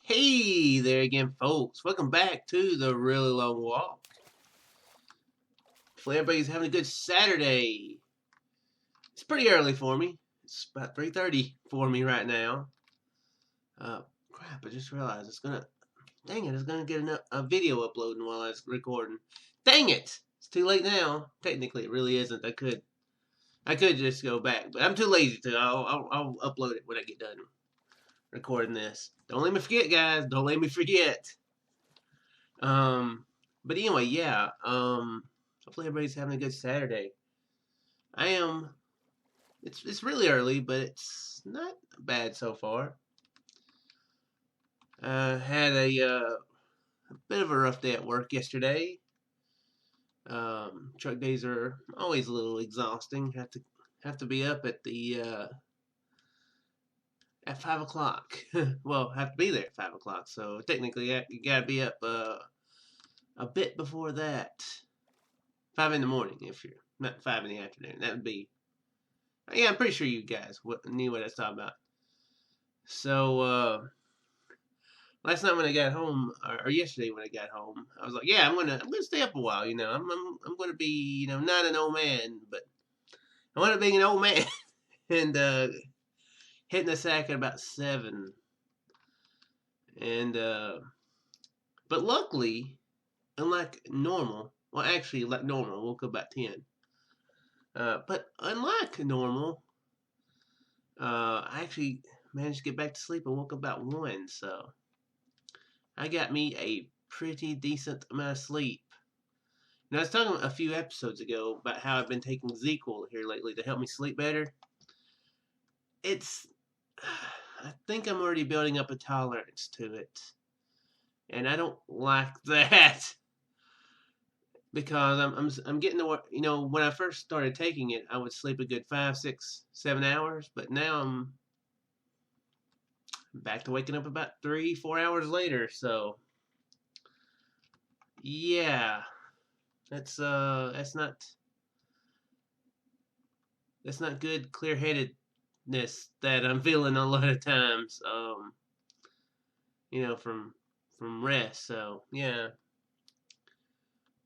Hey there again, folks. Welcome back to the Really Long Walk. Hopefully everybody's having a good Saturday. It's pretty early for me. It's about 3:30 for me right now. Crap, I just realized dang it, it's gonna get a video uploading while I was recording. Dang it! It's too late now. Technically, it really isn't. I could just go back, but I'm too lazy to. I'll upload it when I get done recording this. Don't let me forget, guys. Don't let me forget. Um, but anyway, yeah. Hopefully everybody's having a good Saturday. I am. It's really early, but it's not bad so far. Had a bit of a rough day at work yesterday. Truck days are always a little exhausting. Have to be up at 5 o'clock. Well, have to be there at 5 o'clock. So technically, you gotta be up a bit before that. 5 in the morning if you're not 5 in the afternoon. That would be. Yeah, I'm pretty sure you guys knew what I was talking about. So last night when I got home, or yesterday when I got home, I was like, yeah, I'm gonna stay up a while. I'm gonna be not an old man, but I want to be an old man and hitting the sack at about 7. And but luckily, unlike normal, well actually like normal, I woke up about 10. But unlike normal, I actually managed to get back to sleep and woke up about 1. So I got me a pretty decent amount of sleep. Now, I was talking a few episodes ago about how I've been taking ZzzQuil here lately to help me sleep better. I think I'm already building up a tolerance to it. And I don't like that. Because I'm getting to when I first started taking it, I would sleep a good 5, 6, 7 hours, but now I'm back to waking up about 3, 4 hours later. So yeah, that's not good clear-headedness that I'm feeling a lot of times. From rest. So yeah.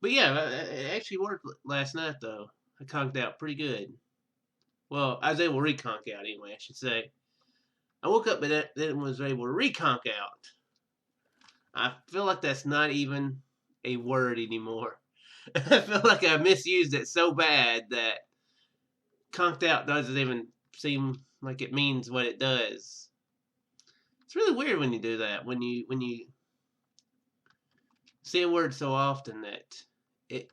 But yeah, it actually worked last night though. I conked out pretty good. Well, I was able to reconk out anyway, I should say. I woke up and then was able to reconk out. I feel like that's not even a word anymore. I feel like I misused it so bad that conked out doesn't even seem like it means what it does. It's really weird when you do that. When you say a word so often that it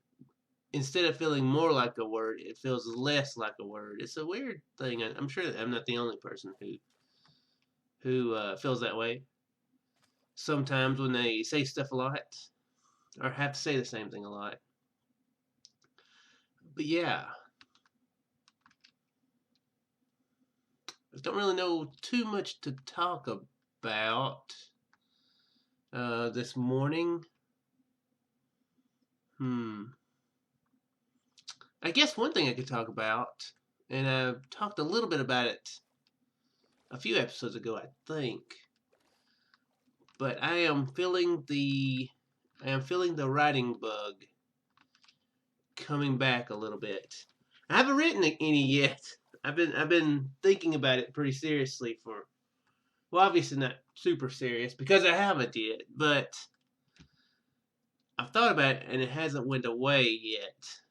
instead of feeling more like a word, it feels less like a word. It's a weird thing. I'm sure that I'm not the only person who feels that way. Sometimes when they say stuff a lot or have to say the same thing a lot. But yeah, I don't really know too much to talk about this morning. I guess one thing I could talk about, and I've talked a little bit about it a few episodes ago, I think. But I am feeling the writing bug coming back a little bit. I haven't written any yet. I've been thinking about it pretty seriously well, obviously not super serious because I haven't yet, but I've thought about it and it hasn't went away yet.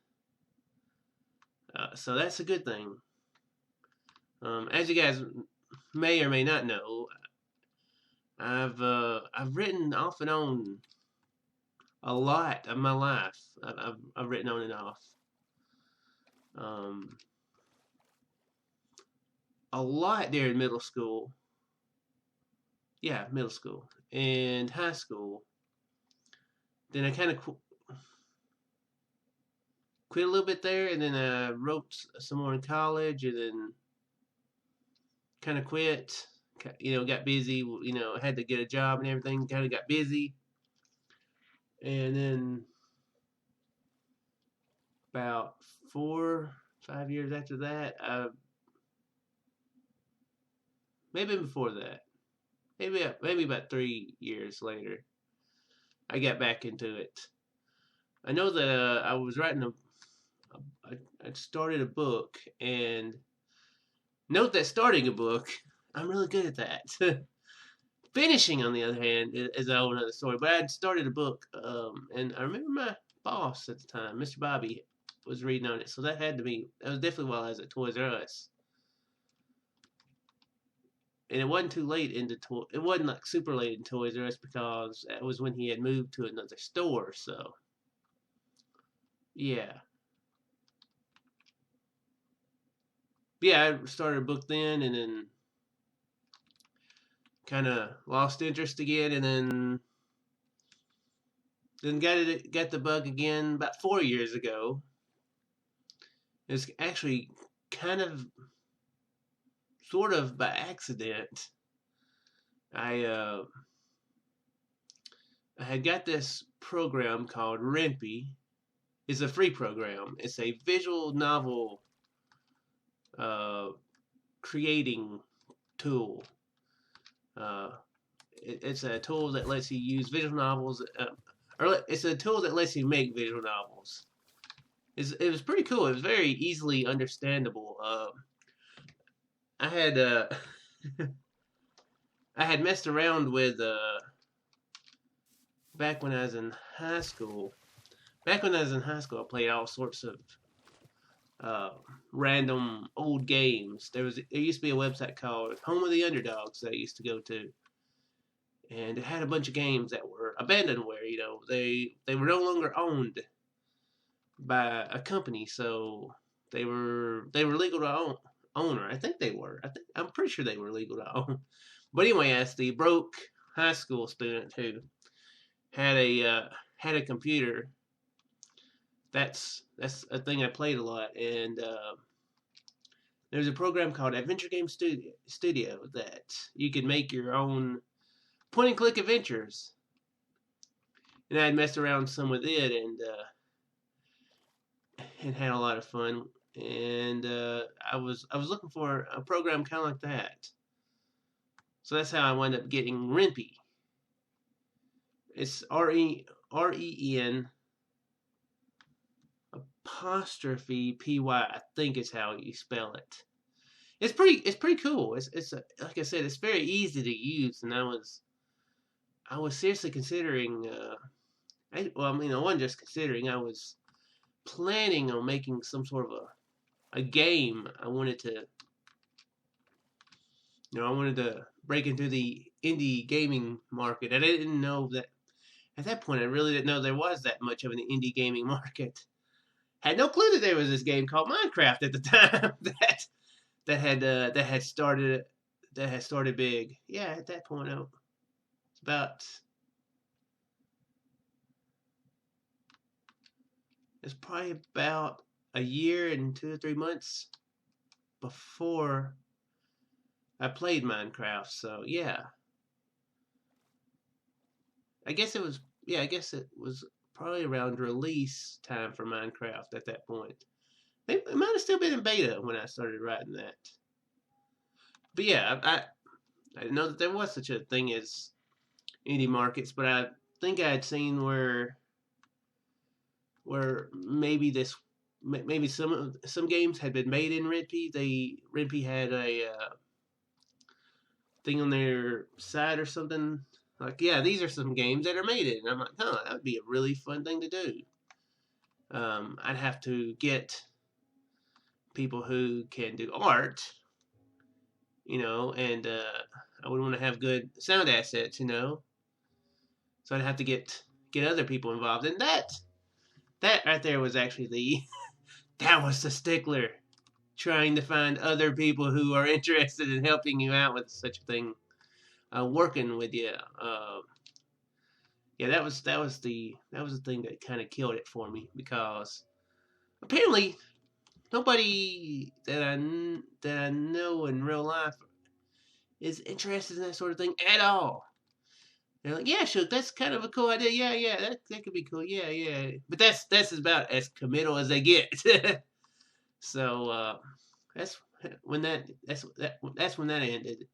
So that's a good thing. As you guys may or may not know, I've written off and on a lot of my life. I've written on and off. A lot during middle school. Yeah, middle school and high school. Then I kind of quit a little bit there, and then I wrote some more in college, and then kind of quit. Got busy. Had to get a job and everything. Kind of got busy, and then about 4, 5 years after that, maybe before that, maybe about 3 years later, I got back into it. I know that I was writing I started a book, and note that starting a book, I'm really good at that. Finishing, on the other hand, is a whole other story. But I had started a book, and I remember my boss at the time, Mr. Bobby, was reading on it. So that was definitely while I was at Toys R Us. And it wasn't too late it wasn't like super late in Toys R Us because that was when he had moved to another store. So, yeah. Yeah, I started a book then, and then kind of lost interest again, and then got the bug again about 4 years ago. It's actually kind of sort of by accident. I had got this program called Rempe. It's a free program. It's a visual novel creating tool. It's a tool that lets you use visual novels, or it's a tool that lets you make visual novels. It was pretty cool. It was very easily understandable. I had I had messed around with back when I was in high school. Back when I was in high school, I played all sorts of random old games. There used to be a website called Home of the Underdogs that I used to go to, and it had a bunch of games that were abandonware. They were no longer owned by a company, so they were legal to own. I think they were. I'm pretty sure they were legal to own. But anyway, as the broke high school student who had a computer, that's a thing I played a lot, and there's a program called Adventure Game Studio that you can make your own point and click adventures. And I had messed around some with it, and had a lot of fun. And I was looking for a program kind of like that. So that's how I wound up getting Rempe. It's REN apostrophe PY. I think is how you spell it. It's pretty cool. Like I said, it's very easy to use, and I was seriously considering. I wasn't just considering. I was planning on making some sort of a game. I wanted to break into the indie gaming market. I didn't know that at that point. I really didn't know there was that much of an indie gaming market. Had no clue that there was this game called Minecraft at the time that had started big. Yeah, at that point, it's probably about a year and 2 or 3 months before I played Minecraft. So yeah, I guess it was probably around release time for Minecraft at that point. It might have still been in beta when I started writing that. But yeah, I didn't know that there was such a thing as indie markets, but I think I had seen where maybe some games had been made in Rempe. Rempe had a thing on their site or something like, yeah, these are some games that are made in. And I'm like, that would be a really fun thing to do. I'd have to get people who can do art, and I would want to have good sound assets, So I'd have to get other people involved, and that right there was actually that was the stickler, trying to find other people who are interested in helping you out with such a thing, working with you. Yeah, that was the thing that kind of killed it for me, because apparently nobody that I know in real life is interested in that sort of thing at all. They're like, yeah, sure, that's kind of a cool idea. Yeah, that could be cool. Yeah. But that's about as committal as they get. So that's when that ended.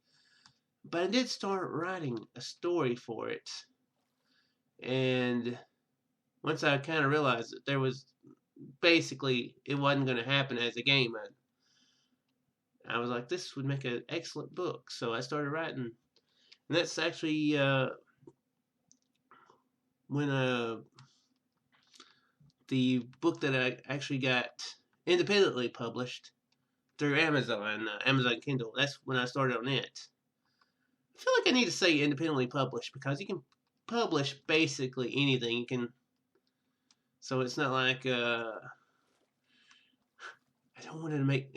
But I did start writing a story for it, and once I kind of realized that there was basically it wasn't going to happen as a game, I was like, this would make an excellent book. So I started writing, and that's actually when the book that I actually got independently published through Amazon, Amazon Kindle. That's when I started on it. I feel like I need to say independently published because you can publish basically anything. You can, so it's not like I don't want it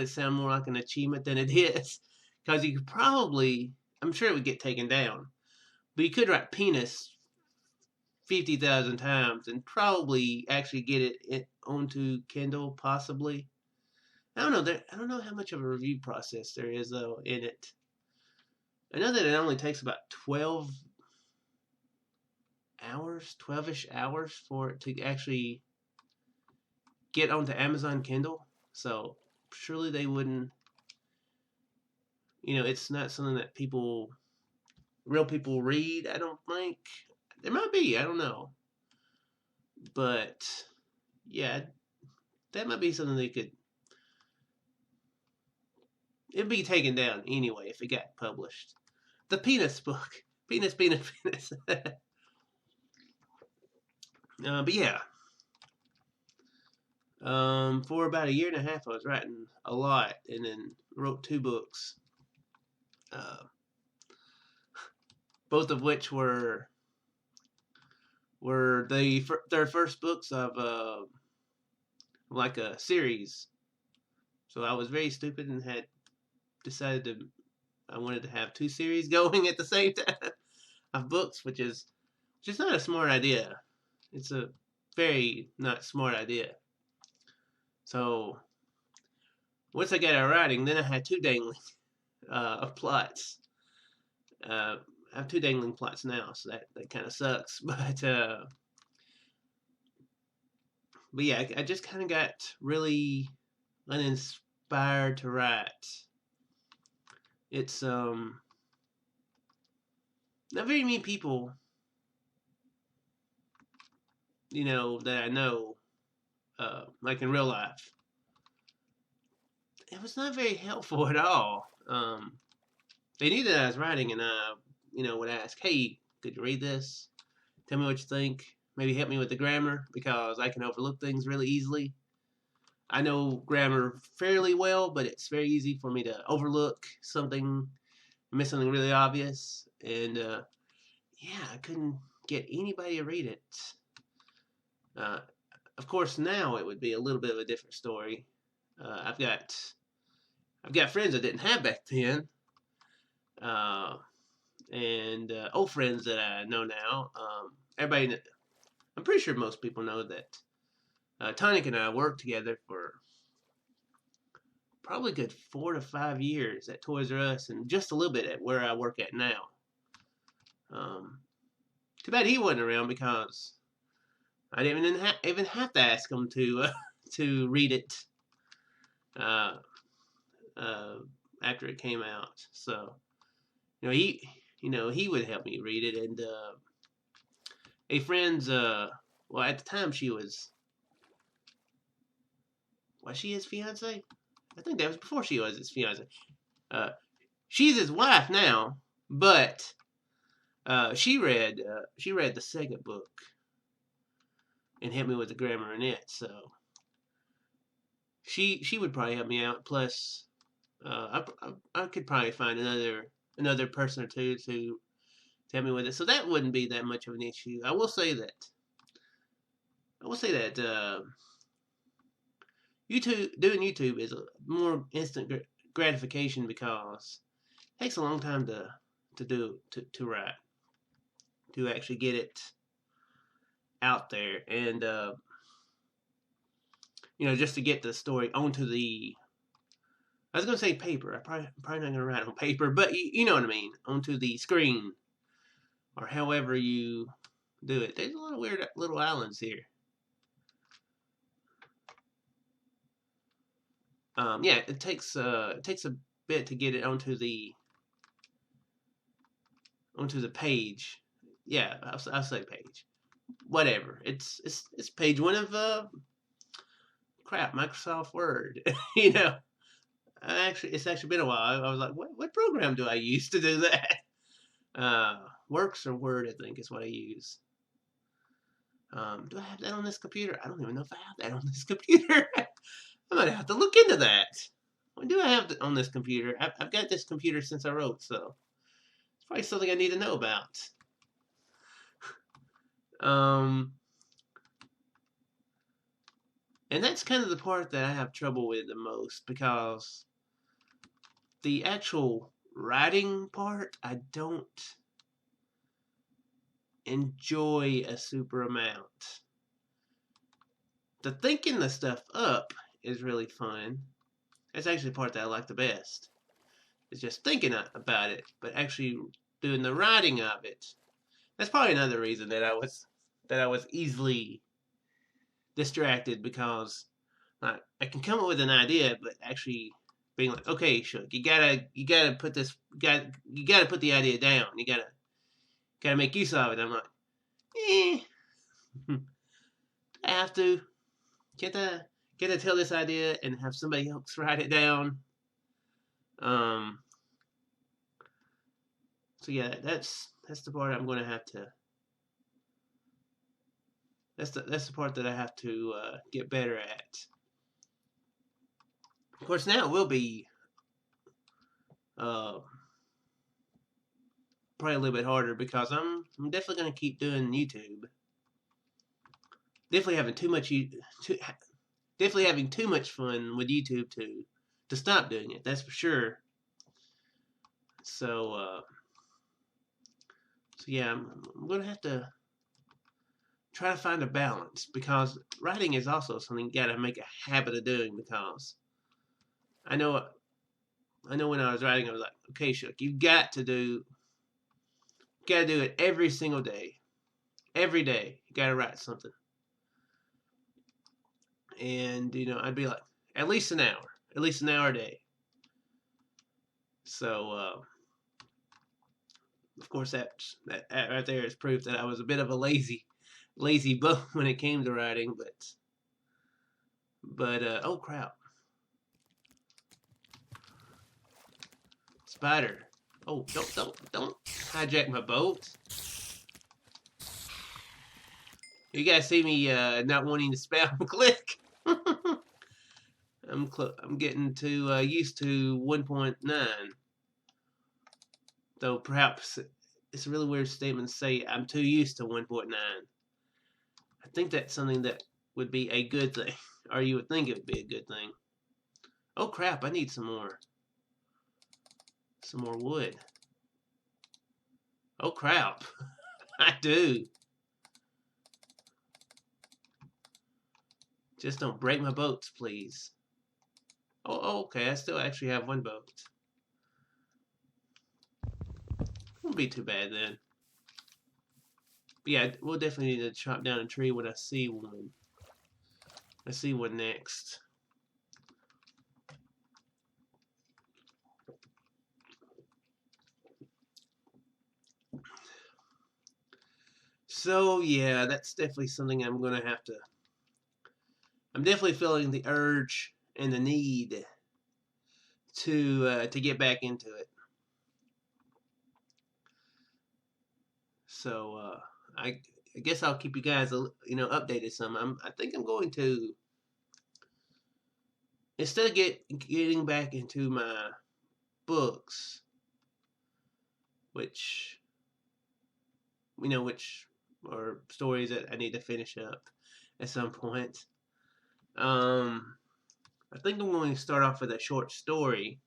to sound more like an achievement than it is, because you could probably, I'm sure it would get taken down, but you could write penis 50,000 times and probably actually get it onto Kindle, possibly. I don't know. I don't know how much of a review process there is though in it. I know that it only takes about 12-ish hours for it to actually get onto Amazon Kindle. So surely they wouldn't. It's not something that real people read. I don't think there might be. I don't know, but yeah, that might be something they could. It'd be taken down anyway if it got published. The penis book. Penis, penis, penis. But yeah. For about a year and a half, I was writing a lot and then wrote 2 books. Both of which were their first books of like a series. So I was very stupid and had decided I wanted to have 2 series going at the same time of books, which is not a smart idea. It's a very not smart idea. So once I got out writing, then I had 2 dangling plots. I have 2 dangling plots now, so that kind of sucks. But yeah, I just kind of got really uninspired to write. It's not very many people, that I know, like in real life. It was not very helpful at all. They knew that I was writing, and would ask, "Hey, could you read this? Tell me what you think. Maybe help me with the grammar because I can overlook things really easily. I know grammar fairly well, but it's very easy for me to overlook something, miss something really obvious, and yeah, I couldn't get anybody to read it. Uh, of course, now it would be a little bit of a different story. I've got friends I didn't have back then, and old friends that I know now. Everybody, I'm pretty sure most people know that Tonic and I worked together for probably a good 4 to 5 years at Toys R Us, and just a little bit at where I work at now. Too bad he wasn't around because I didn't even have to ask him to read it after it came out. So he would help me read it, and a friend's well, at the time was she his fiance? I think that was before she was his fiance. She's his wife now, but she read the second book and helped me with the grammar in it. So she would probably help me out. Plus, I could probably find another person or two to help me with it. So that wouldn't be that much of an issue. I will say that doing YouTube is a more instant gratification because it takes a long time to write, to actually get it out there, and just to get the story onto the. I was gonna say paper. I'm probably not gonna write on paper, but you know what I mean, onto the screen, or however you do it. There's a lot of weird little islands here. Yeah, it takes a bit to get it onto the onto the page. Yeah, I'll say page. Whatever. It's page one of Microsoft Word. You know, it's actually been a while. I was like, what program do I use to do that? Works or Word, I think is what I use. Do I have that on this computer? I don't even know if I have that on this computer. I might have to look into that. What do I have on this computer? I've got this computer since I wrote, so it's probably something I need to know about. And that's kind of the part that I have trouble with the most, because the actual writing part, I don't enjoy a super amount. The thinking the stuff up is really fun. That's actually the part that I like the best. It's just thinking about it, but actually doing the writing of it. That's probably another reason that I was easily distracted, because like, I can come up with an idea, but actually being like, okay, Shook, you gotta put the idea down. You gotta make use of it. I'm like, I have to. Can't I tell this idea and have somebody else write it down? So yeah, that's the part I'm gonna have to. That's the part that I have to get better at. Of course, now it will be probably a little bit harder, because I'm definitely gonna keep doing YouTube. Definitely having too much fun with YouTube to stop doing it. That's for sure. So yeah, I'm gonna have to try to find a balance, because writing is also something you gotta make a habit of doing, because I know when I was writing, I was like, okay, Shook, you've got to do it every single day. Every day, you gotta write something. And, I'd be like, at least an hour a day. So, of course, that right there is proof that I was a bit of a lazy bum when it came to writing, but oh crap. Spider. Oh, don't hijack my boat. You guys see me not wanting to spam click. I'm getting too used to 1.9. Though perhaps it's a really weird statement to say I'm too used to 1.9. I think that's something that would be a good thing, or you would think it would be a good thing. Oh crap, I need some more wood. Oh crap, I do. Just don't break my boats, please. Oh, okay, I still actually have one boat. Won't be too bad then. But yeah, we'll definitely need to chop down a tree when I see one. I see one next. So yeah, that's definitely something I'm gonna have to. I'm definitely feeling the urge and the need to get back into it. So I guess I'll keep you guys updated some. I think I'm going to, instead of getting back into my books, which are stories that I need to finish up at some point. I think I'm going to start off with a short story,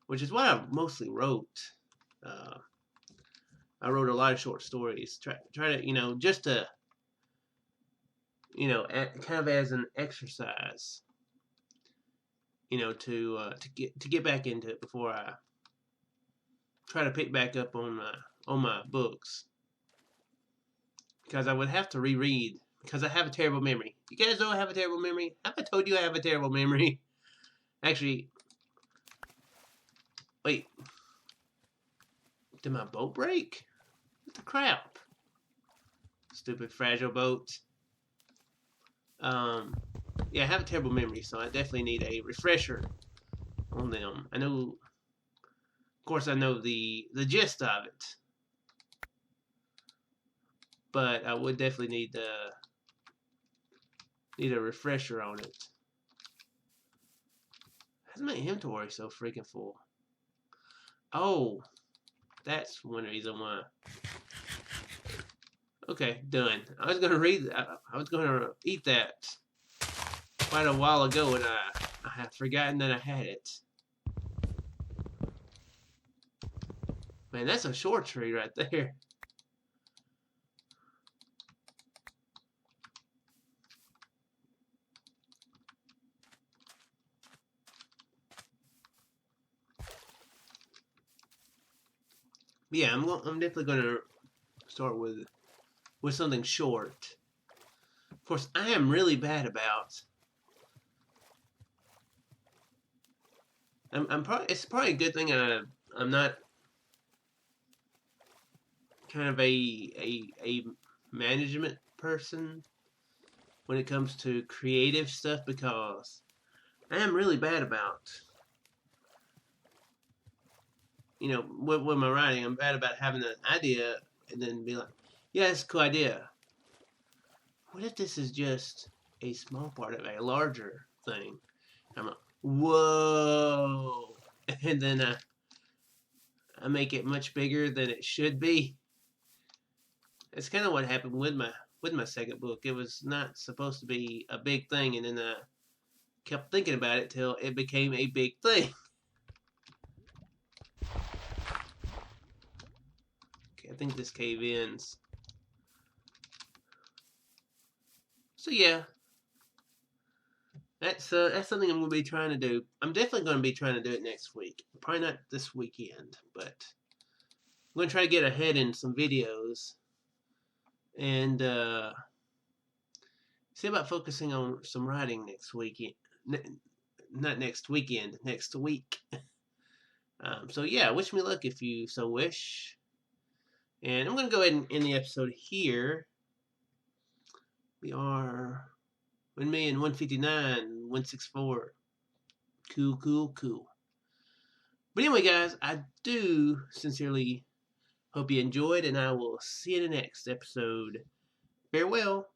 which is what I mostly wrote. I wrote a lot of short stories. Try to, just to, kind of as an exercise, to get back into it before I try to pick back up on my books, because I would have to reread, because I have a terrible memory. You guys know I have a terrible memory? Have I told you I have a terrible memory? Actually, wait. Did my boat break? What the crap? Stupid fragile boat. Yeah, I have a terrible memory, so I definitely need a refresher on them. I know, of course, I know the gist of it, but I would definitely need a refresher on it. How's my inventory so freaking full? Oh, that's one reason why. Okay, done. I was gonna read. I was gonna eat that quite a while ago, and I have forgotten that I had it. Man, that's a short tree right there. Yeah, I'm definitely gonna start with something short. Of course, I am really bad about. I'm probably it's probably a good thing I'm not kind of a management person when it comes to creative stuff, because I am really bad about, with my writing. I'm bad about having an idea and then be like, yeah, it's a cool idea. What if this is just a small part of a larger thing? I'm like, whoa, and then I make it much bigger than it should be. It's kind of what happened with my second book. It was not supposed to be a big thing, and then I kept thinking about it till it became a big thing. Okay, I think this cave ends. So yeah, that's something I'm gonna be trying to do. I'm definitely gonna be trying to do it next week. Probably not this weekend, but I'm gonna try to get ahead in some videos and see about focusing on some writing next weekend. Not next weekend, next week. So yeah, wish me luck if you so wish. And I'm going to go ahead and end the episode here. We are 1,159,164. Cool. But anyway, guys, I do sincerely hope you enjoyed, and I will see you in the next episode. Farewell.